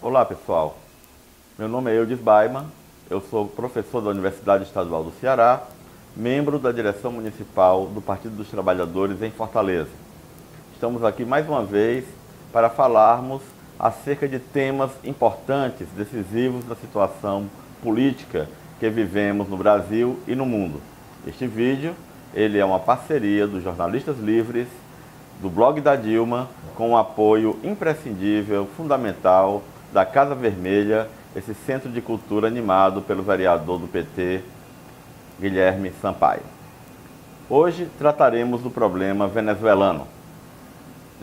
Olá pessoal, meu nome é Eudes Baiman, eu sou professor da Universidade Estadual do Ceará, membro da direção municipal do Partido dos Trabalhadores em Fortaleza. Estamos aqui mais uma vez para falarmos acerca de temas importantes, decisivos da situação política que vivemos no Brasil e no mundo. Este vídeo, ele é uma parceria dos Jornalistas Livres, do blog da Dilma, com o apoio imprescindível, fundamental, da Casa Vermelha, esse centro de cultura animado pelo vereador do PT, Guilherme Sampaio. Hoje trataremos do problema venezuelano.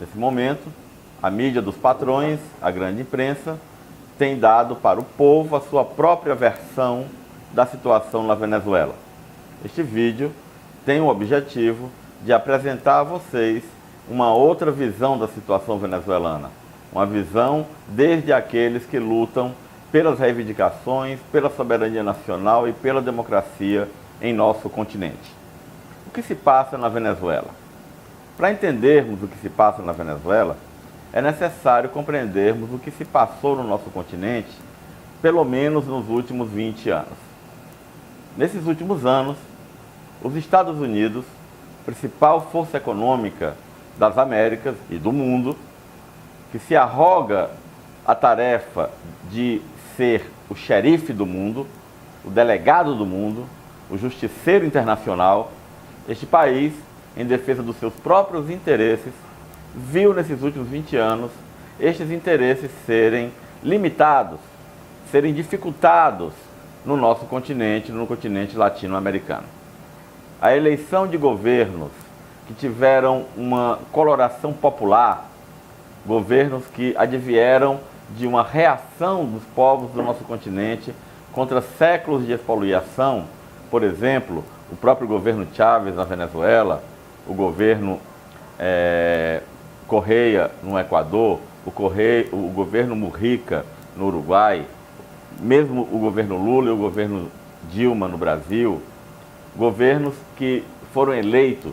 Nesse momento, a mídia dos patrões, a grande imprensa, tem dado para o povo a sua própria versão da situação na Venezuela. Este vídeo tem o objetivo de apresentar a vocês uma outra visão da situação venezuelana. Uma visão desde aqueles que lutam pelas reivindicações, pela soberania nacional e pela democracia em nosso continente. O que se passa na Venezuela? Para entendermos o que se passa na Venezuela, é necessário compreendermos o que se passou no nosso continente, pelo menos nos últimos 20 anos. Nesses últimos anos, os Estados Unidos, principal força econômica das Américas e do mundo, que se arroga a tarefa de ser o xerife do mundo, o delegado do mundo, o justiceiro internacional, este país, em defesa dos seus próprios interesses, viu nesses últimos 20 anos estes interesses serem limitados, serem dificultados no nosso continente, no continente latino-americano. A eleição de governos que tiveram uma coloração popular, governos que advieram de uma reação dos povos do nosso continente contra séculos de expoliação, por exemplo, o próprio governo Chávez na Venezuela, o governo Correa no Equador, o governo Mujica no Uruguai, mesmo o governo Lula e o governo Dilma no Brasil, governos que foram eleitos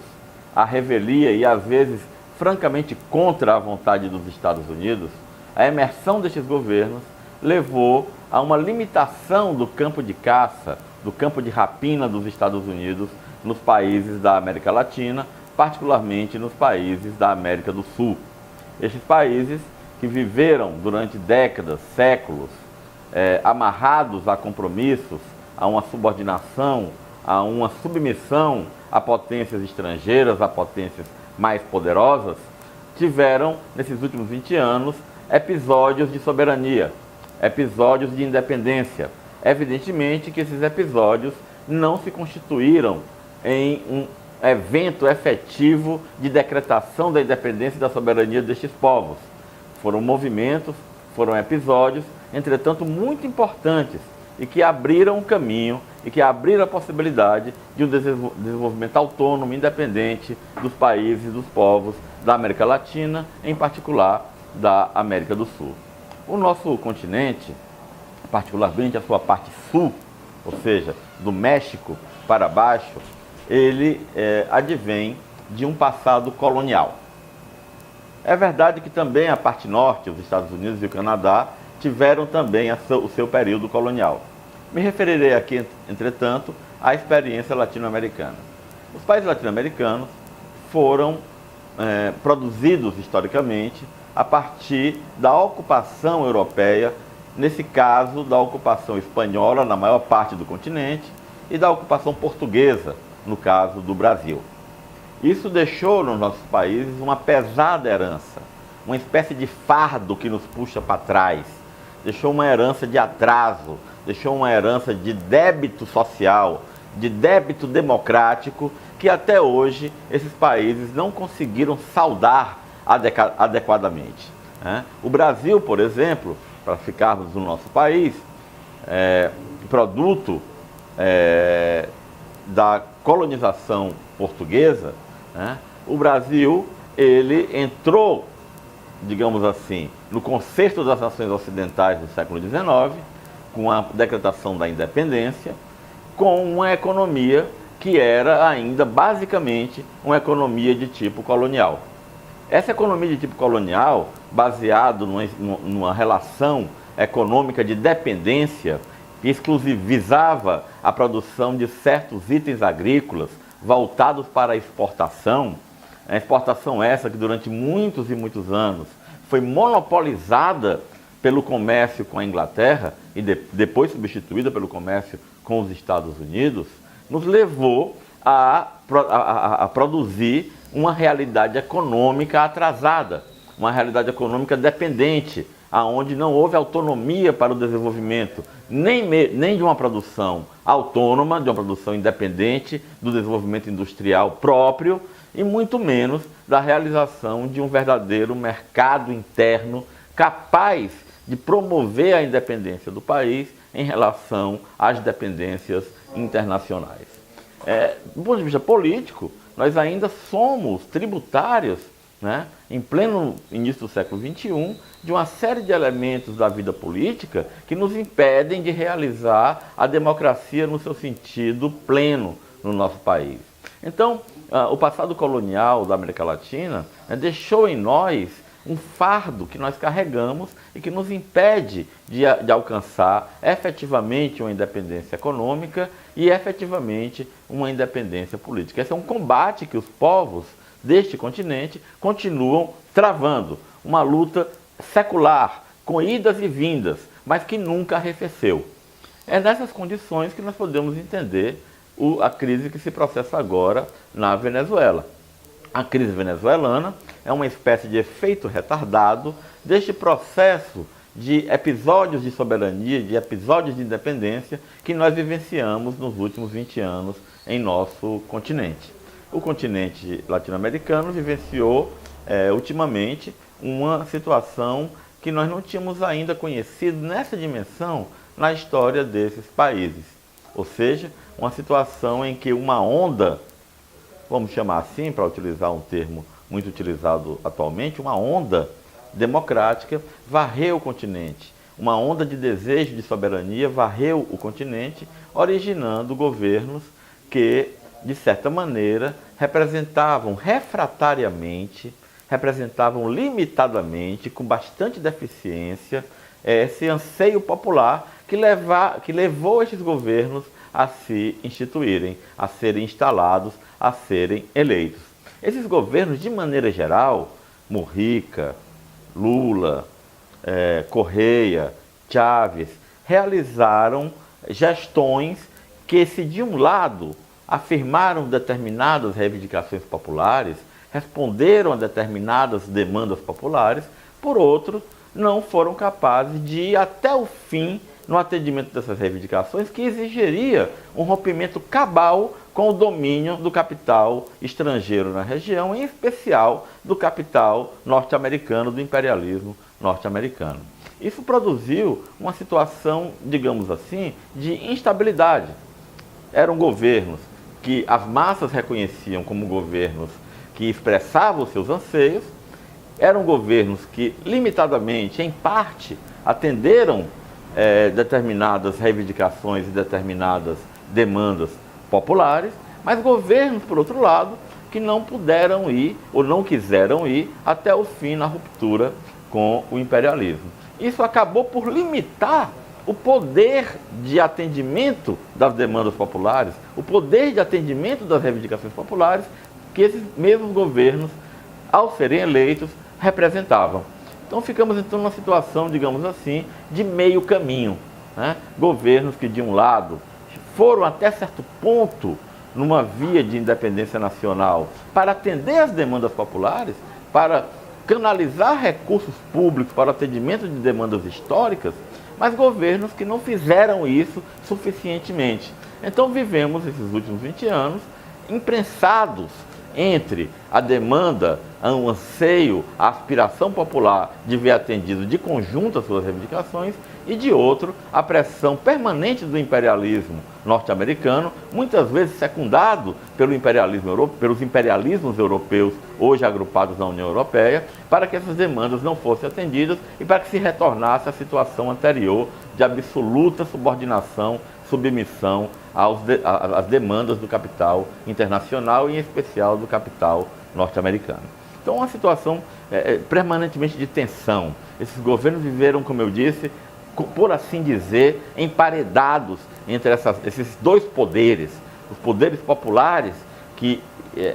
à revelia e às vezes francamente contra a vontade dos Estados Unidos. A emersão destes governos levou a uma limitação do campo de caça, do campo de rapina dos Estados Unidos nos países da América Latina, particularmente nos países da América do Sul. Estes países que viveram durante décadas, séculos, amarrados a compromissos, a uma subordinação, a uma submissão a potências estrangeiras, a potências mais poderosas, tiveram, nesses últimos 20 anos, episódios de soberania, episódios de independência. Evidentemente que esses episódios não se constituíram em um evento efetivo de decretação da independência e da soberania destes povos. Foram movimentos, foram episódios, entretanto, muito importantes e que abriram o caminho e que abriram a possibilidade de um desenvolvimento autônomo, independente dos países e dos povos da América Latina, em particular da América do Sul. O nosso continente, particularmente a sua parte sul, ou seja, do México para baixo, ele advém de um passado colonial. É verdade que também a parte norte, os Estados Unidos e o Canadá, tiveram também o seu período colonial. Me referirei aqui, entretanto, à experiência latino-americana. Os países latino-americanos foram produzidos historicamente a partir da ocupação europeia, nesse caso da ocupação espanhola na maior parte do continente e da ocupação portuguesa, no caso do Brasil. Isso deixou nos nossos países uma pesada herança, uma espécie de fardo que nos puxa para trás, deixou uma herança de atraso, deixou uma herança de débito social, de débito democrático, que até hoje esses países não conseguiram saldar adequadamente. O Brasil, por exemplo, para ficarmos no nosso país, produto da colonização portuguesa, o Brasil ele entrou, digamos assim, no concerto das nações ocidentais do século XIX, com a decretação da independência, com uma economia que era ainda basicamente uma economia de tipo colonial. Essa economia de tipo colonial, baseado numa relação econômica de dependência, que exclusivizava a produção de certos itens agrícolas voltados para a exportação. A exportação essa que durante muitos e muitos anos foi monopolizada pelo comércio com a Inglaterra e depois substituída pelo comércio com os Estados Unidos, nos levou a produzir uma realidade econômica atrasada, uma realidade econômica dependente, aonde não houve autonomia para o desenvolvimento, nem de uma produção autônoma, de uma produção independente, do desenvolvimento industrial próprio, e muito menos da realização de um verdadeiro mercado interno capaz de promover a independência do país em relação às dependências internacionais. Do ponto de vista político, nós ainda somos tributários, né, em pleno início do século XXI, de uma série de elementos da vida política que nos impedem de realizar a democracia no seu sentido pleno no nosso país. Então, o passado colonial da América Latina deixou em nós um fardo que nós carregamos e que nos impede de alcançar efetivamente uma independência econômica e efetivamente uma independência política. Esse é um combate que os povos deste continente continuam travando, uma luta secular, com idas e vindas, mas que nunca arrefeceu. É nessas condições que nós podemos entender a crise que se processa agora na Venezuela. A crise venezuelana é uma espécie de efeito retardado deste processo de episódios de soberania, de episódios de independência que nós vivenciamos nos últimos 20 anos em nosso continente. O continente latino-americano vivenciou ultimamente uma situação que nós não tínhamos ainda conhecido nessa dimensão na história desses países. Ou seja, uma situação em que uma onda, vamos chamar assim, para utilizar um termo muito utilizado atualmente, uma onda democrática varreu o continente. Uma onda de desejo de soberania varreu o continente, originando governos que, de certa maneira, representavam refratariamente, representavam limitadamente, com bastante deficiência, esse anseio popular que levou esses governos a se instituírem, a serem instalados, a serem eleitos. Esses governos, de maneira geral, Mujica, Lula, Correia, Chávez, realizaram gestões que, se de um lado afirmaram determinadas reivindicações populares, responderam a determinadas demandas populares, por outro, não foram capazes de ir até o fim no atendimento dessas reivindicações, que exigiria um rompimento cabal com o domínio do capital estrangeiro na região, em especial do capital norte-americano, do imperialismo norte-americano. Isso produziu uma situação, digamos assim, de instabilidade. Eram governos que as massas reconheciam como governos que expressavam os seus anseios, eram governos que, limitadamente, em parte, atenderam determinadas reivindicações e determinadas demandas populares, mas governos, por outro lado, que não puderam ir ou não quiseram ir até o fim na ruptura com o imperialismo. Isso acabou por limitar o poder de atendimento das demandas populares, o poder de atendimento das reivindicações populares que esses mesmos governos, ao serem eleitos, representavam. Então ficamos numa situação, digamos assim, de meio caminho, né? Governos que, de um lado, foram até certo ponto numa via de independência nacional para atender às demandas populares, para canalizar recursos públicos para o atendimento de demandas históricas, mas governos que não fizeram isso suficientemente. Então vivemos esses últimos 20 anos imprensados entre a demanda, o anseio, a aspiração popular de ver atendido de conjunto as suas reivindicações e, de outro, a pressão permanente do imperialismo norte-americano, muitas vezes secundado pelos imperialismos europeus, hoje agrupados na União Europeia, para que essas demandas não fossem atendidas e para que se retornasse à situação anterior de absoluta subordinação, submissão às demandas do capital internacional e, em especial, do capital norte-americano. Então, uma situação permanentemente de tensão. Esses governos viveram, como eu disse, por assim dizer, emparedados entre esses dois poderes. Os poderes populares, que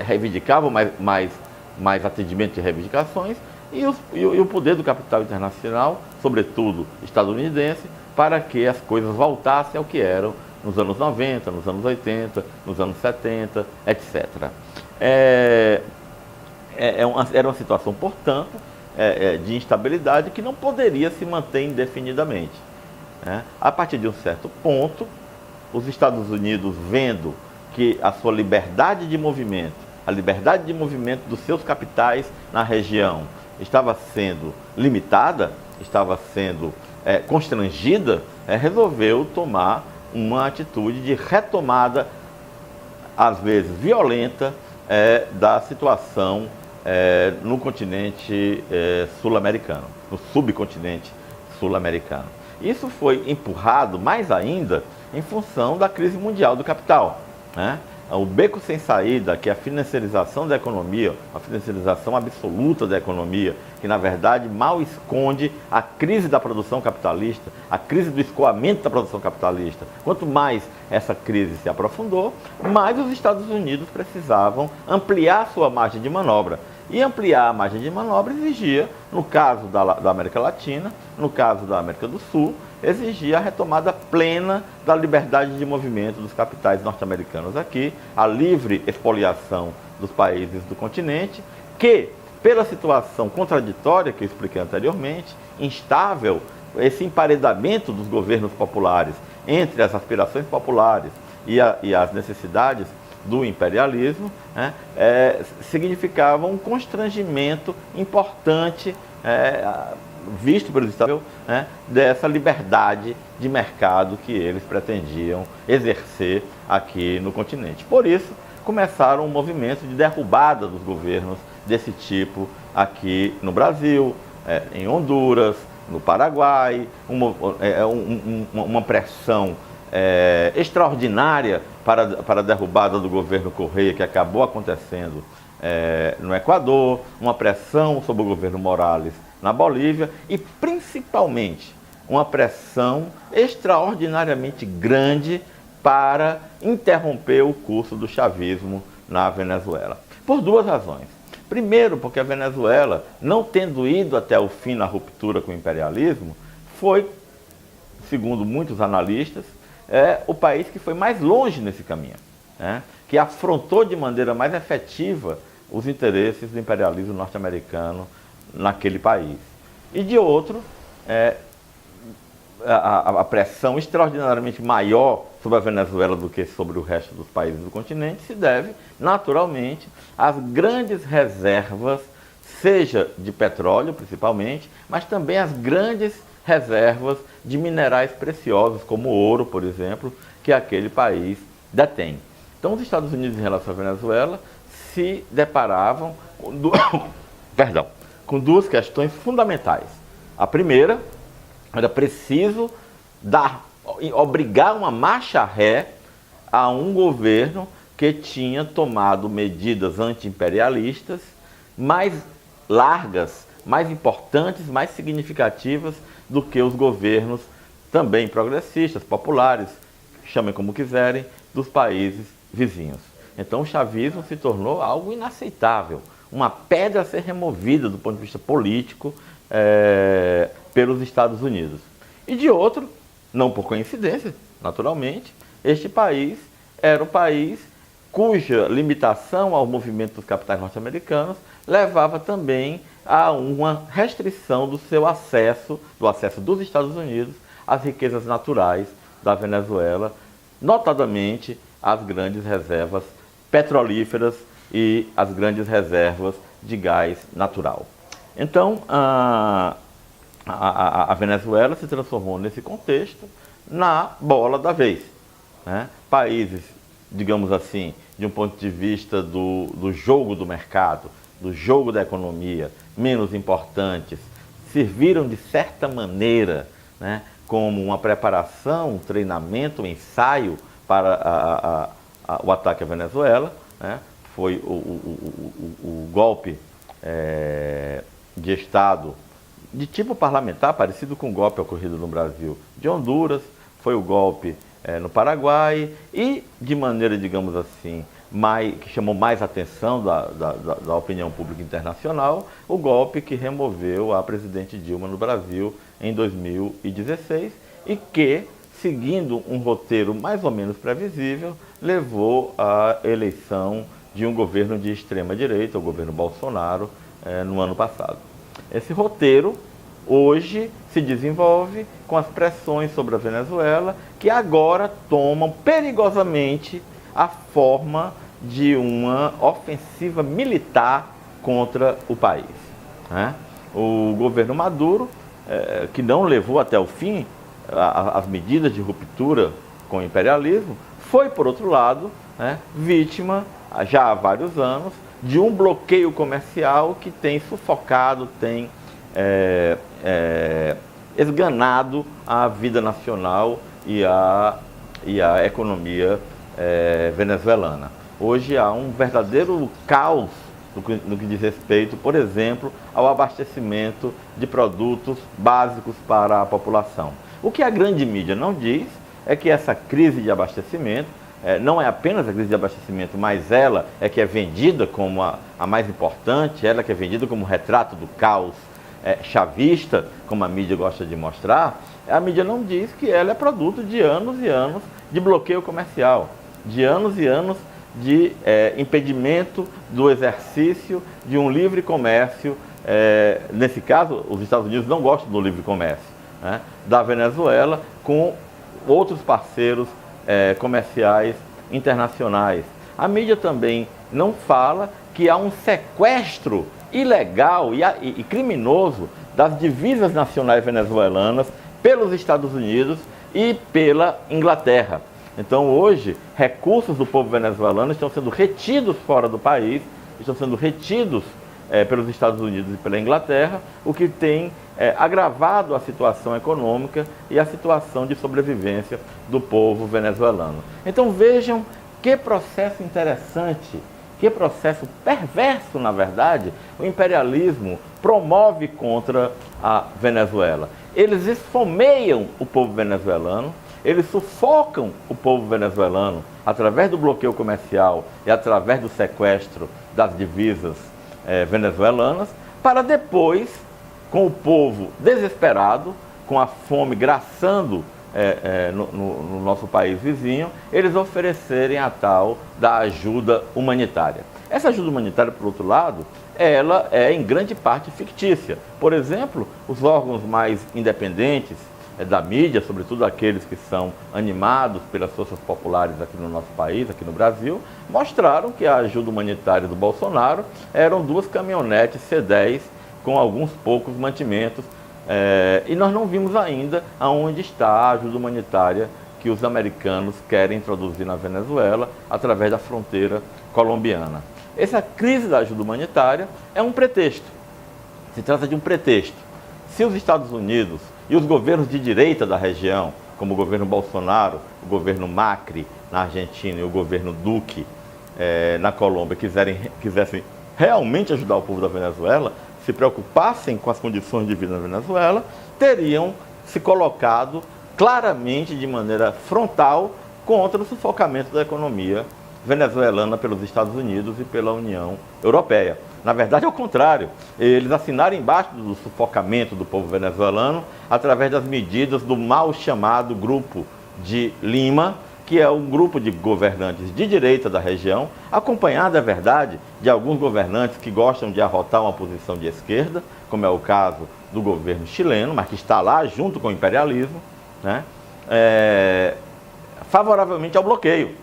reivindicavam mais atendimento de reivindicações, e o poder do capital internacional, sobretudo estadunidense, para que as coisas voltassem ao que eram nos anos 90, nos anos 80, nos anos 70, etc. Era uma situação, portanto, de instabilidade que não poderia se manter indefinidamente, né? A partir de um certo ponto, os Estados Unidos, vendo que a sua liberdade de movimento, a liberdade de movimento dos seus capitais na região estava sendo limitada, estava sendo constrangida, resolveu tomar uma atitude de retomada, às vezes violenta, da situação no continente sul-americano, no subcontinente sul-americano. Isso foi empurrado mais ainda em função da crise mundial do capital, né? O beco sem saída, que é a financiarização da economia, a financiarização absoluta da economia, que na verdade mal esconde a crise da produção capitalista, a crise do escoamento da produção capitalista. Quanto mais essa crise se aprofundou, mais os Estados Unidos precisavam ampliar sua margem de manobra. E ampliar a margem de manobra exigia, no caso da América Latina, no caso da América do Sul, exigia a retomada plena da liberdade de movimento dos capitais norte-americanos aqui, a livre expoliação dos países do continente, que, pela situação contraditória que eu expliquei anteriormente, instável, esse emparedamento dos governos populares entre as aspirações populares e as necessidades do imperialismo, né, significava um constrangimento importante, visto pelos Estados Unidos, né, dessa liberdade de mercado que eles pretendiam exercer aqui no continente. Por isso, começaram um movimento de derrubada dos governos desse tipo aqui no Brasil, em Honduras, no Paraguai, uma pressão extraordinária para a derrubada do governo Correia, que acabou acontecendo no Equador, uma pressão sobre o governo Morales na Bolívia e, principalmente, uma pressão extraordinariamente grande para interromper o curso do chavismo na Venezuela. Por duas razões. Primeiro, porque a Venezuela, não tendo ido até o fim na ruptura com o imperialismo, foi, segundo muitos analistas, o país que foi mais longe nesse caminho, né? Que afrontou de maneira mais efetiva os interesses do imperialismo norte-americano naquele país. E de outro, a pressão extraordinariamente maior sobre a Venezuela do que sobre o resto dos países do continente se deve, naturalmente, às grandes reservas, seja de petróleo principalmente, mas também às grandes reservas de minerais preciosos, como ouro, por exemplo, que aquele país detém. Então, os Estados Unidos, em relação à Venezuela, se deparavam com duas questões fundamentais. A primeira, era preciso obrigar uma marcha ré a um governo que tinha tomado medidas anti-imperialistas mais largas, mais importantes, mais significativas do que os governos também progressistas, populares, chamem como quiserem, dos países vizinhos. Então o chavismo se tornou algo inaceitável, uma pedra a ser removida do ponto de vista político pelos Estados Unidos. E de outro, não por coincidência, naturalmente, este país era o país cuja limitação ao movimento dos capitais norte-americanos levava também a uma restrição do seu acesso, do acesso dos Estados Unidos às riquezas naturais da Venezuela, notadamente as grandes reservas petrolíferas e as grandes reservas de gás natural. Então, a Venezuela se transformou nesse contexto na bola da vez, né? Países, digamos assim, de um ponto de vista do jogo do mercado, do jogo da economia, menos importantes, serviram de certa maneira, né, como uma preparação, um treinamento, um ensaio para o ataque à Venezuela, né? Foi o golpe de Estado de tipo parlamentar, parecido com o golpe ocorrido no Brasil de Honduras, foi o golpe no Paraguai e, de maneira, digamos assim, que chamou mais atenção da opinião pública internacional, o golpe que removeu a presidente Dilma no Brasil em 2016 e que, seguindo um roteiro mais ou menos previsível, levou à eleição de um governo de extrema-direita, o governo Bolsonaro, no ano passado. Esse roteiro hoje se desenvolve com as pressões sobre a Venezuela, que agora tomam perigosamente a forma de uma ofensiva militar contra o país. O governo Maduro, que não levou até o fim as medidas de ruptura com o imperialismo, foi, por outro lado, vítima, já há vários anos, de um bloqueio comercial que tem sufocado, tem esganado a vida nacional e a economia venezuelana. Hoje há um verdadeiro caos no que diz respeito, por exemplo, ao abastecimento de produtos básicos para a população. O que a grande mídia não diz é que essa crise de abastecimento não é apenas a crise de abastecimento, mas ela é que é vendida como a mais importante, ela que é vendida como retrato do caos chavista, como a mídia gosta de mostrar. A mídia não diz que ela é produto de anos e anos de bloqueio comercial, de anos e anos de impedimento do exercício de um livre comércio. Nesse caso, os Estados Unidos não gostam do livre comércio, da Venezuela com outros parceiros comerciais internacionais. A mídia também não fala que há um sequestro ilegal e criminoso das divisas nacionais venezuelanas pelos Estados Unidos e pela Inglaterra. Então, hoje, recursos do povo venezuelano estão sendo retidos fora do país, estão sendo retidos pelos Estados Unidos e pela Inglaterra, o que tem agravado a situação econômica e a situação de sobrevivência do povo venezuelano. Então, vejam que processo interessante, que processo perverso, na verdade, o imperialismo promove contra a Venezuela. Eles esfomeiam o povo venezuelano, eles sufocam o povo venezuelano através do bloqueio comercial e através do sequestro das divisas venezuelanas, para depois, com o povo desesperado, com a fome graçando no nosso país vizinho, eles oferecerem a tal da ajuda humanitária. Essa ajuda humanitária, por outro lado, ela é em grande parte fictícia. Por exemplo, os órgãos mais independentes da mídia, sobretudo aqueles que são animados pelas forças populares aqui no nosso país, aqui no Brasil, mostraram que a ajuda humanitária do Bolsonaro eram 2 caminhonetes C-10 com alguns poucos mantimentos, e nós não vimos ainda aonde está a ajuda humanitária que os americanos querem introduzir na Venezuela através da fronteira colombiana. Essa crise da ajuda humanitária é um pretexto. Se trata de um pretexto. Se os Estados Unidos e os governos de direita da região, como o governo Bolsonaro, o governo Macri na Argentina e o governo Duque na Colômbia, quisessem realmente ajudar o povo da Venezuela, se preocupassem com as condições de vida na Venezuela, teriam se colocado claramente, de maneira frontal, contra o sufocamento da economia venezuelana pelos Estados Unidos e pela União Europeia. Na verdade, é o contrário. Eles assinaram embaixo do sufocamento do povo venezuelano através das medidas do mal chamado Grupo de Lima, que é um grupo de governantes de direita da região, acompanhado, é verdade, de alguns governantes que gostam de arrotar uma posição de esquerda, como é o caso do governo chileno, mas que está lá junto com o imperialismo, favoravelmente ao bloqueio,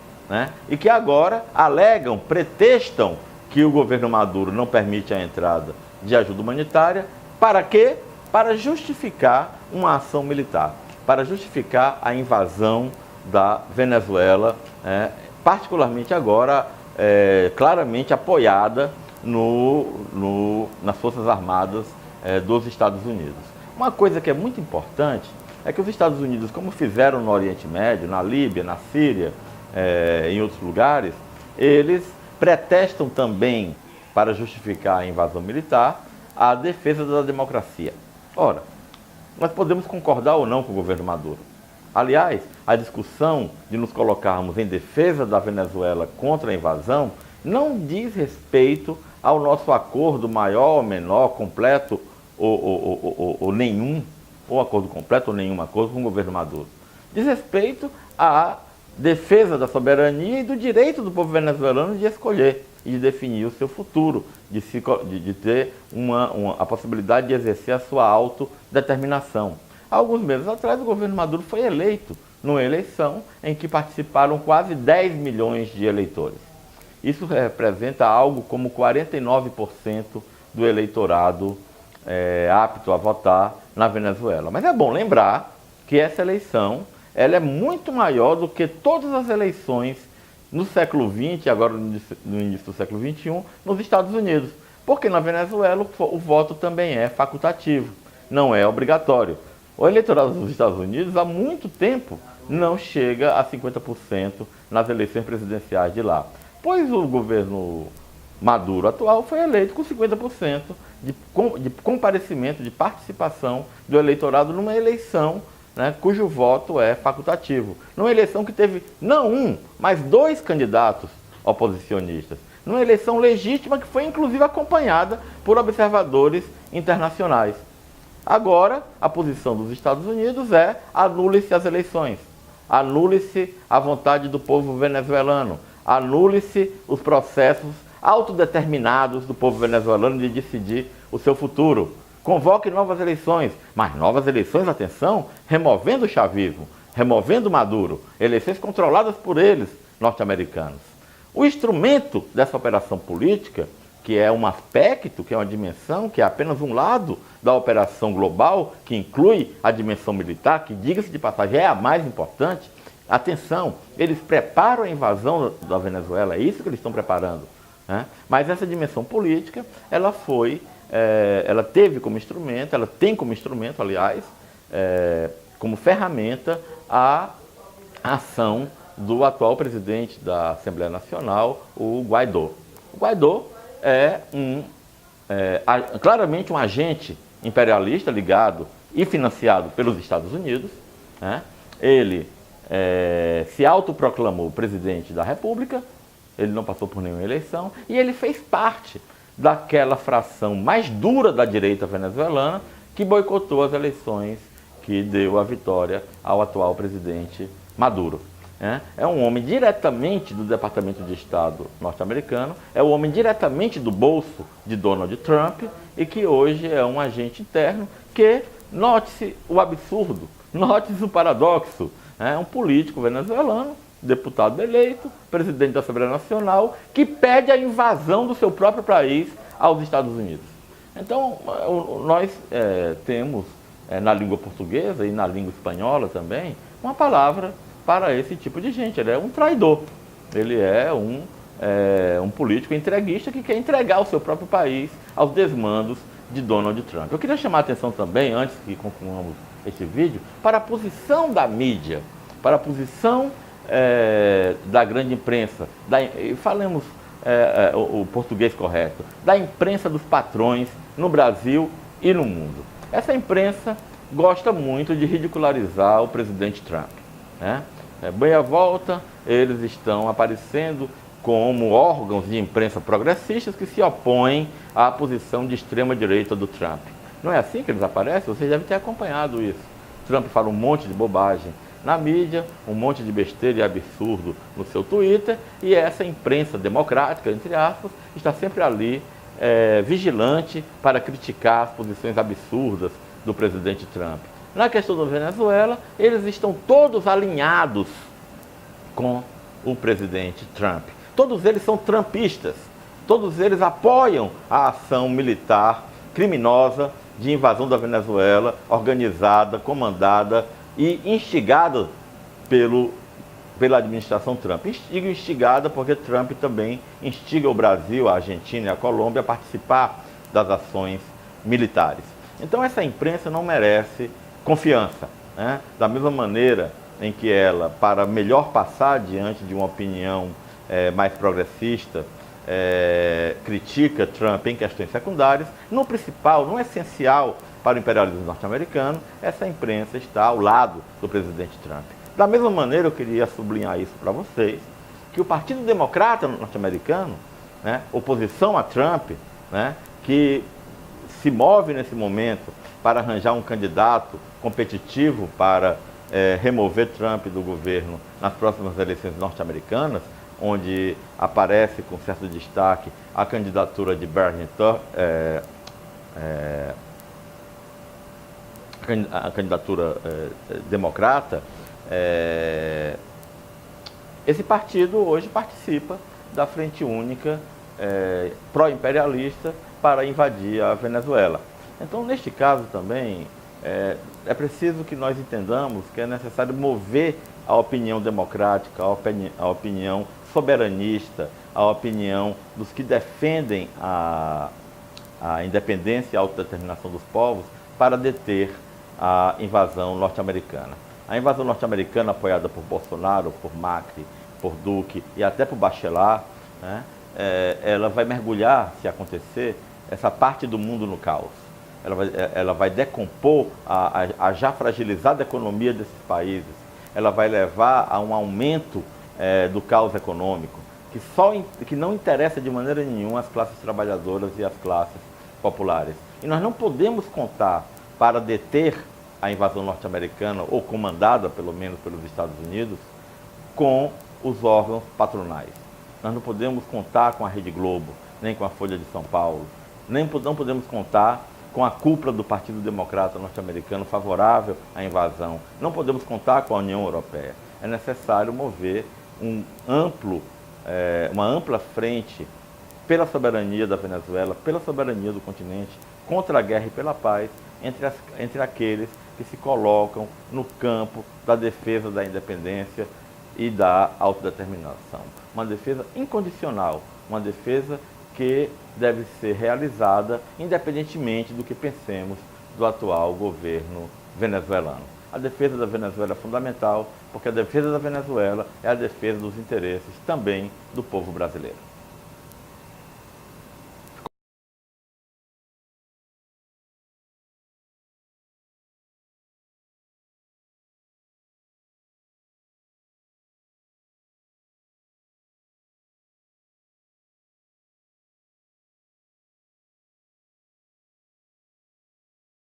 e que agora alegam, pretextam que o governo Maduro não permite a entrada de ajuda humanitária. Para quê? Para justificar uma ação militar, para justificar a invasão da Venezuela, particularmente agora, claramente apoiada nas Forças Armadas dos Estados Unidos. Uma coisa que é muito importante é que os Estados Unidos, como fizeram no Oriente Médio, na Líbia, na Síria, em outros lugares, eles pretextam também, para justificar a invasão militar, a defesa da democracia. Ora, nós podemos concordar ou não com o governo Maduro. Aliás, a discussão de nos colocarmos em defesa da Venezuela contra a invasão não diz respeito ao nosso acordo maior ou menor, completo ou nenhum, ou acordo completo ou nenhum acordo com o governo Maduro. Diz respeito à defesa da soberania e do direito do povo venezuelano de escolher e de definir o seu futuro, de ter a possibilidade de exercer a sua autodeterminação. Há alguns meses atrás, o governo Maduro foi eleito numa eleição em que participaram quase 10 milhões de eleitores. Isso representa algo como 49% do eleitorado apto a votar na Venezuela. Mas é bom lembrar que essa eleição ela é muito maior do que todas as eleições no século XX, agora no início do século XXI, nos Estados Unidos. Porque na Venezuela o voto também é facultativo, não é obrigatório. O eleitorado dos Estados Unidos há muito tempo não chega a 50% nas eleições presidenciais de lá. Pois o governo Maduro atual foi eleito com 50% de comparecimento, de participação do eleitorado numa eleição, né, cujo voto é facultativo. Numa eleição que teve não um, mas 2 candidatos oposicionistas. Numa eleição legítima que foi inclusive acompanhada por observadores internacionais. Agora, a posição dos Estados Unidos é: anule-se as eleições, anule-se a vontade do povo venezuelano, anule-se os processos autodeterminados do povo venezuelano de decidir o seu futuro. Convoque novas eleições, mas novas eleições, atenção, removendo o chavismo, removendo Maduro, eleições controladas por eles, norte-americanos. O instrumento dessa operação política, que é um aspecto, que é uma dimensão, que é apenas um lado da operação global, que inclui a dimensão militar, que, diga-se de passagem, é a mais importante. Atenção, eles preparam a invasão da Venezuela, é isso que eles estão preparando, né? Mas essa dimensão política, ela teve como instrumento, ela tem como instrumento, aliás, como ferramenta, a ação do atual presidente da Assembleia Nacional, o Guaidó. O Guaidó é claramente um agente imperialista ligado e financiado pelos Estados Unidos, né? Ele se autoproclamou presidente da República, ele não passou por nenhuma eleição, e ele fez parte daquela fração mais dura da direita venezuelana que boicotou as eleições que deu a vitória ao atual presidente Maduro. É um homem diretamente do Departamento de Estado norte-americano, é um homem diretamente do bolso de Donald Trump e que hoje é um agente interno que, note-se o absurdo, note-se o paradoxo, é um político venezuelano, deputado eleito, presidente da Assembleia Nacional, que pede a invasão do seu próprio país aos Estados Unidos. Então, nós temos na língua portuguesa e na língua espanhola também uma palavra para esse tipo de gente. Ele é um traidor, ele é um político entreguista que quer entregar o seu próprio país aos desmandos de Donald Trump. Eu queria chamar a atenção também, antes que concluamos esse vídeo, para a posição da mídia, para a posição da grande imprensa, falemos o português correto, da imprensa dos patrões no Brasil e no mundo. Essa imprensa gosta muito de ridicularizar o presidente Trump, né? Bem à volta, eles estão aparecendo como órgãos de imprensa progressistas que se opõem à posição de extrema-direita do Trump. Não é assim que eles aparecem? Vocês devem ter acompanhado isso. Trump fala um monte de bobagem na mídia, um monte de besteira e absurdo no seu Twitter, e essa imprensa democrática, entre aspas, está sempre ali vigilante para criticar as posições absurdas do presidente Trump. Na questão da Venezuela, eles estão todos alinhados com o presidente Trump. Todos eles são trumpistas, todos eles apoiam a ação militar criminosa de invasão da Venezuela, organizada, comandada e instigada pela administração Trump. Instigada porque Trump também instiga o Brasil, a Argentina e a Colômbia a participar das ações militares. Então essa imprensa não merece confiança, né? Da mesma maneira em que ela, para melhor passar diante de uma opinião mais progressista, critica Trump em questões secundárias, no principal, no essencial, para o imperialismo norte-americano, essa imprensa está ao lado do presidente Trump. Da mesma maneira, eu queria sublinhar isso para vocês, que o Partido Democrata norte-americano, né, oposição a Trump, né, que se move nesse momento para arranjar um candidato competitivo para remover Trump do governo nas próximas eleições norte-americanas, onde aparece com certo destaque a candidatura de Bernie a candidatura democrata. Esse partido hoje participa da Frente Única pró-imperialista para invadir a Venezuela. Então, neste caso também, é preciso que nós entendamos que é necessário mover a opinião democrática, a opinião soberanista, a opinião dos que defendem a independência e a autodeterminação dos povos para deter a invasão norte-americana. A invasão norte-americana, apoiada por Bolsonaro, por Macri, por Duque e até por Bachelar, né, ela vai mergulhar, se acontecer, essa parte do mundo no caos. Ela vai decompor a já fragilizada economia desses países. Ela vai levar a um aumento do caos econômico, que não interessa de maneira nenhuma as classes trabalhadoras e as classes populares. E nós não podemos contar para deter a invasão norte-americana, ou comandada pelo menos pelos Estados Unidos, com os órgãos patronais. Nós não podemos contar com a Rede Globo, nem com a Folha de São Paulo, não podemos contar com a cúpula do Partido Democrata norte-americano favorável à invasão. Não podemos contar com a União Europeia. É necessário mover uma ampla frente pela soberania da Venezuela, pela soberania do continente, contra a guerra e pela paz, entre aqueles que se colocam no campo da defesa da independência e da autodeterminação. Uma defesa incondicional, uma defesa que deve ser realizada independentemente do que pensemos do atual governo venezuelano. A defesa da Venezuela é fundamental, porque a defesa da Venezuela é a defesa dos interesses também do povo brasileiro.